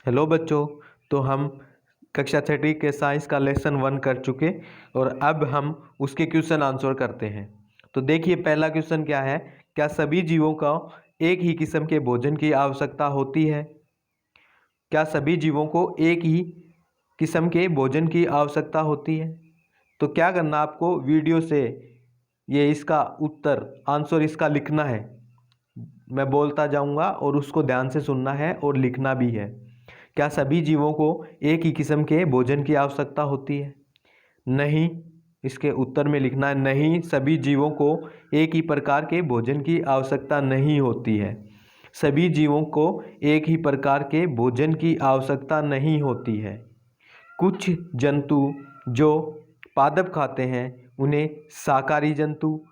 Hello बच्चों। तो हम कक्षा छठी के साइंस का लेसन 1 कर चुके और अब हम उसके क्वेश्चन आंसर करते हैं। तो देखिए पहला क्वेश्चन क्या है, क्या सभी जीवों को एक ही किस्म के भोजन की आवश्यकता होती है? क्या सभी जीवों को एक ही किस्म के भोजन की आवश्यकता होती है? तो क्या करना आपको वीडियो से ये इसका उत्तर आंसर इसका लिखना है। मैं बोलता जाऊंगा और उसको ध्यान से सुनना है और लिखना भी है। क्या सभी जीवों को एक ही किस्म के भोजन की आवश्यकता होती है? नहीं। इसके उत्तर में लिखना है नहीं, सभी जीवों को एक ही प्रकार के भोजन की आवश्यकता नहीं होती है। सभी जीवों को एक ही प्रकार के भोजन की आवश्यकता नहीं होती है। कुछ जंतु जो पादप खाते हैं उन्हें शाकाहारी जंतु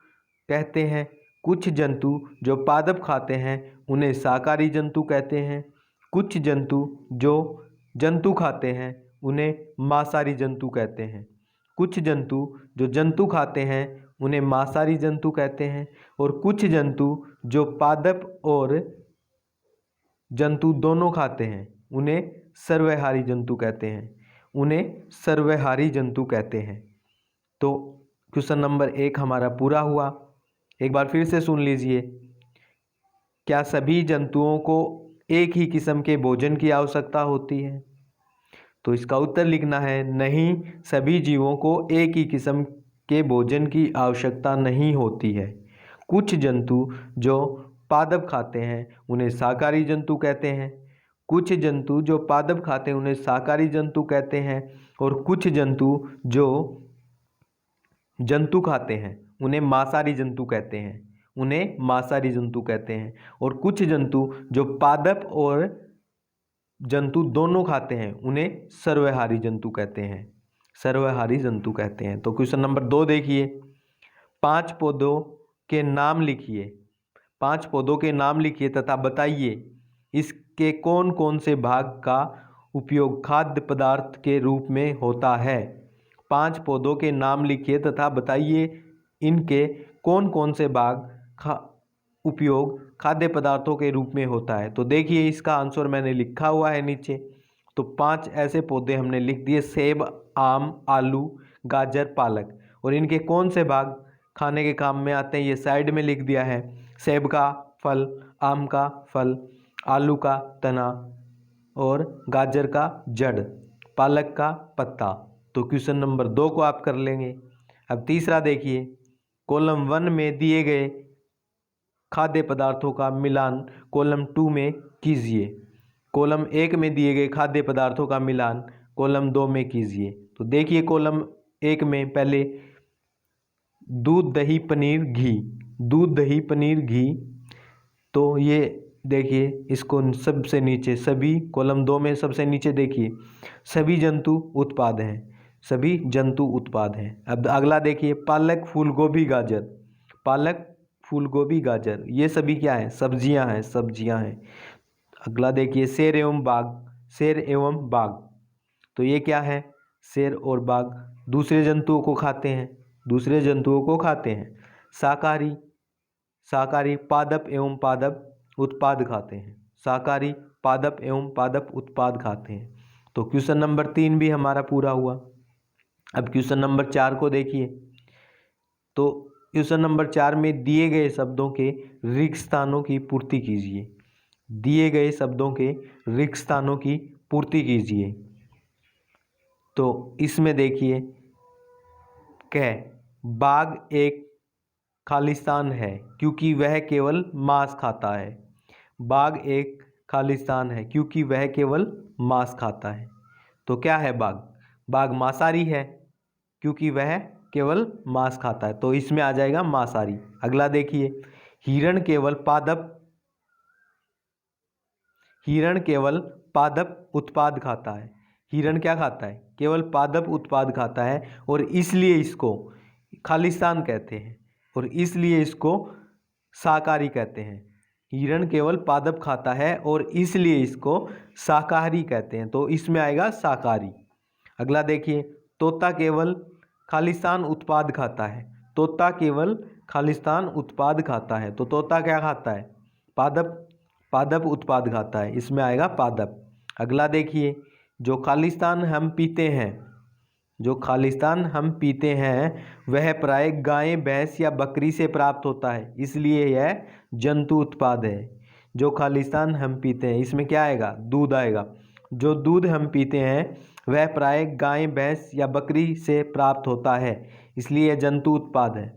कहते हैं। कुछ जंतु जो पादप खाते हैं उन्हें शाकाहारी जंतु कहते हैं। कुछ जंतु जो जंतु खाते हैं उन्हें मांसाहारी जंतु कहते हैं। कुछ जंतु जो जंतु खाते हैं उन्हें मांसाहारी जंतु कहते हैं। और कुछ जंतु जो पादप और जंतु दोनों खाते हैं उन्हें सर्वहारी जंतु कहते हैं। उन्हें सर्वहारी जंतु कहते हैं। तो क्वेश्चन नंबर 1 हमारा पूरा हुआ। एक बार फिर से सुन लीजिए। क्या सभी जंतुओं को एक ही किस्म के भोजन की आवश्यकता होती है? तो इसका उत्तर लिखना है नहीं, सभी जीवों को एक ही किस्म के भोजन की आवश्यकता नहीं होती है। कुछ जंतु जो पादप खाते हैं उन्हें शाकाहारी जंतु कहते हैं। कुछ जंतु जो पादप खाते हैं उन्हें शाकाहारी जंतु कहते हैं। और कुछ जंतु जो जंतु खाते हैं उन्हें मांसाहारी जंतु कहते हैं। उन्हें मांसाहारी जंतु कहते हैं। और कुछ जंतु जो पादप और जंतु दोनों खाते हैं उन्हें सर्वहारी जंतु कहते हैं। सर्वहारी जंतु कहते हैं। तो क्वेश्चन नंबर 2 देखिए। 5 पौधों के नाम लिखिए। 5 पौधों के नाम लिखिए तथा बताइए इसके कौन कौन से भाग का उपयोग खाद्य पदार्थ के रूप में होता है। 5 पौधों के नाम लिखिए तथा बताइए इनके कौन कौन से भाग उपयोग खाद्य पदार्थों के रूप में होता है। तो देखिए इसका आंसर मैंने लिखा हुआ है नीचे। तो 5 ऐसे पौधे हमने लिख दिए, सेब, आम, आलू, गाजर, पालक। और इनके कौन से भाग खाने के काम में आते हैं ये साइड में लिख दिया है। सेब का फल, आम का फल, आलू का तना और गाजर का जड़, पालक का पत्ता। तो क्वेश्चन नंबर 2 को आप कर लेंगे। अब तीसरा देखिए। कॉलम 1 में दिए गए खाद्य पदार्थों का मिलान कॉलम 2 में कीजिए। कॉलम 1 में दिए गए खाद्य पदार्थों का मिलान कॉलम 2 में कीजिए। तो देखिए कॉलम 1 में पहले दूध, दही, पनीर, घी। दूध, दही, पनीर, घी। तो ये देखिए इसको सबसे नीचे सभी, कॉलम 2 में सबसे नीचे देखिए सभी जंतु उत्पाद हैं। सभी जंतु उत्पाद हैं। अब अगला देखिए पालक, फूल गोभी, गाजर। पालक, फूल गोभी, गाजर ये सभी क्या है? सब्जियां हैं। सब्जियां हैं। अगला देखिए शेर एवं बाघ। शेर एवं बाघ। तो ये क्या है? शेर और बाघ दूसरे जंतुओं को खाते हैं। दूसरे जंतुओं को खाते हैं। शाकाहारी, शाकाहारी पादप एवं पादप उत्पाद खाते हैं। शाकाहारी पादप एवं पादप उत्पाद खाते हैं। तो क्वेश्चन नंबर 3 भी हमारा पूरा हुआ। अब क्वेश्चन नंबर 4 को देखिए। तो क्वेश्चन नंबर 4 में दिए गए शब्दों के रिक्त स्थानों की पूर्ति कीजिए। दिए गए शब्दों के रिक्त स्थानों की पूर्ति कीजिए। तो इसमें देखिए कह बाघ एक खालिस्तान है क्योंकि वह केवल मांस खाता है। बाघ एक खालिस्तान है क्योंकि वह केवल मांस खाता है। तो क्या है बाघ? बाघ मांसाहारी है क्योंकि वह केवल मांस खाता है। तो इसमें आ जाएगा मांसाहारी। अगला देखिए हिरण केवल पादप उत्पाद खाता है। हिरण क्या खाता है? केवल पादप उत्पाद खाता है और इसलिए इसको खालिस्तान कहते हैं और इसलिए इसको शाकाहारी कहते हैं। हिरण केवल पादप खाता है और इसलिए इसको शाकाहारी कहते हैं। तो इसमें आएगा शाकाहारी। अगला देखिए तोता केवल खालिस्तान उत्पाद खाता है। तोता केवल खालिस्तान उत्पाद खाता है। तो तोता क्या खाता है? पादप उत्पाद खाता है। इसमें आएगा पादप। अगला देखिए, जो खालिस्तान हम पीते हैं, जो खालिस्तान हम पीते हैं वह प्राय गाय, भैंस या बकरी से प्राप्त होता है, इसलिए यह जंतु उत्पाद है। जो खालिस्तान हम पीते हैं, इसमें क्या आएगा? दूध आएगा। जो दूध हम पीते हैं वह प्राय गाय, भैंस या बकरी से प्राप्त होता है, इसलिए यह जंतु उत्पाद है।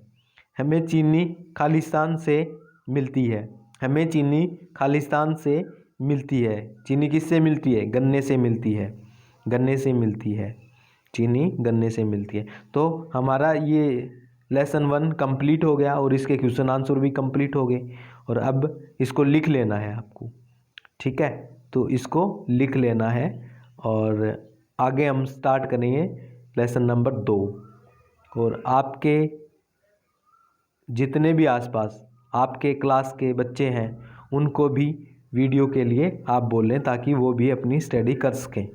हमें चीनी खालिस्तान से मिलती है, हमें चीनी खालिस्तान से मिलती है। चीनी किससे मिलती है? गन्ने से मिलती है, गन्ने से मिलती है, चीनी गन्ने से मिलती है। तो हमारा ये लेसन 1 कंप्लीट हो गया और इसके क्वेश्चन आंसर भी कंप्लीट हो गए। और अब इसको लिख लेना है आपको, ठीक है? तो इसको लिख लेना है और आगे हम स्टार्ट करेंगे लेसन नंबर 2। और आपके जितने भी आसपास आपके क्लास के बच्चे हैं उनको भी वीडियो के लिए आप बोलें ताकि वो भी अपनी स्टडी कर सकें।